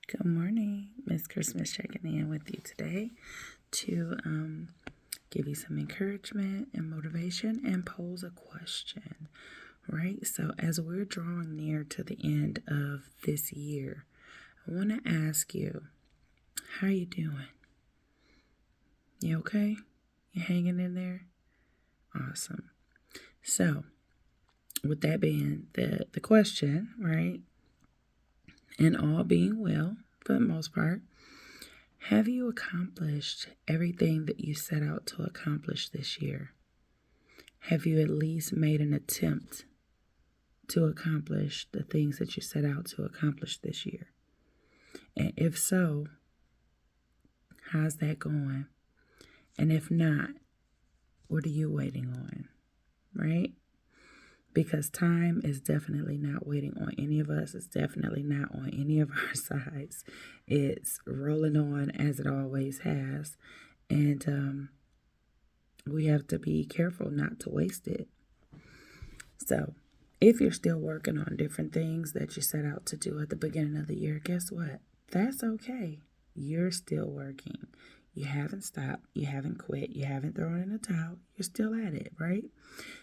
Good morning, Miss Christmas checking in with you today to give you some encouragement and motivation and pose a question, right? So as we're drawing near to the end of this year, I want to ask you, how you doing? You okay? You hanging in there? Awesome. So with that being the question, right? And all being well, for the most part, have you accomplished everything that you set out to accomplish this year? Have you at least made an attempt to accomplish the things that you set out to accomplish this year? And if so, how's that going? And if not, what are you waiting on, right? Because time is definitely not waiting on any of us. It's definitely not on any of our sides. It's rolling on as it always has. And we have to be careful not to waste it. So if you're still working on different things that you set out to do at the beginning of the year, guess what? That's okay. You're still working. You haven't stopped. You haven't quit. You haven't thrown in the towel. You're still at it, right?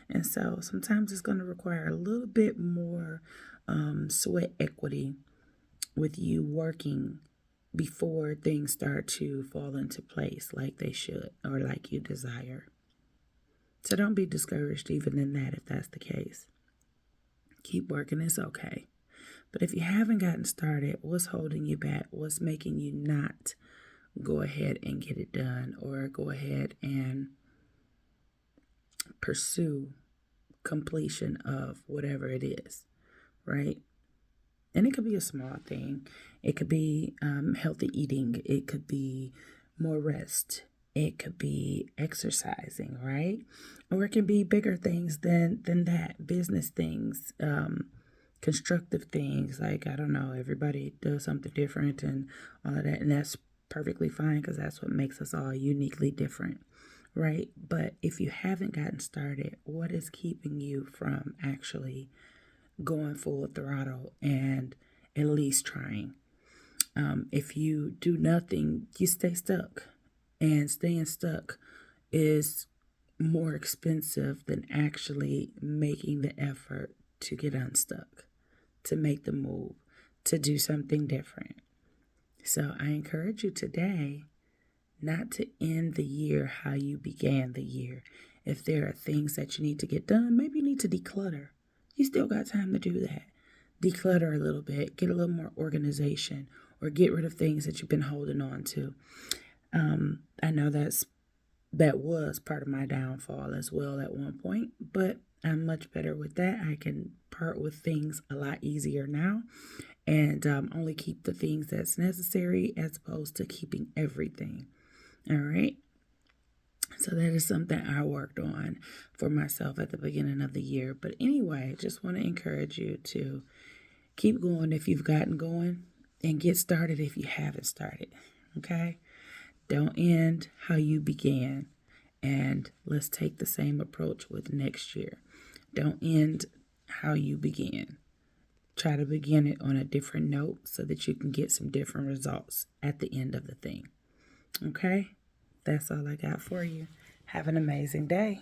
And so sometimes it's going to require a little bit more sweat equity with you working before things start to fall into place like they should or like you desire. So don't be discouraged even in that if that's the case. Keep working, it's okay. But if you haven't gotten started, what's holding you back? What's making you not go ahead and get it done or go ahead and pursue completion of whatever it is, right? And it could be a small thing. It could be healthy eating. It could be more rest. It could be exercising, right? Or it can be bigger things than that. Business things, constructive things. Like, I don't know, everybody does something different and all of that. And that's perfectly fine because that's what makes us all uniquely different, right? But if you haven't gotten started, what is keeping you from actually going full throttle and at least trying? If you do nothing, you stay stuck. And staying stuck is more expensive than actually making the effort to get unstuck, to make the move, to do something different. So I encourage you today not to end the year how you began the year. If there are things that you need to get done, maybe you need to declutter. You still got time to do that. Declutter a little bit, get a little more organization, or get rid of things that you've been holding on to. I know that was part of my downfall as well at one point, but I'm much better with that. I can part with things a lot easier now and only keep the things that's necessary as opposed to keeping everything. All right. So that is something I worked on for myself at the beginning of the year. But anyway, I just want to encourage you to keep going if you've gotten going and get started if you haven't started. Okay. Don't end how you began. And let's take the same approach with next year. Don't end how you began. Try to begin it on a different note so that you can get some different results at the end of the thing. Okay? That's all I got for you. Have an amazing day.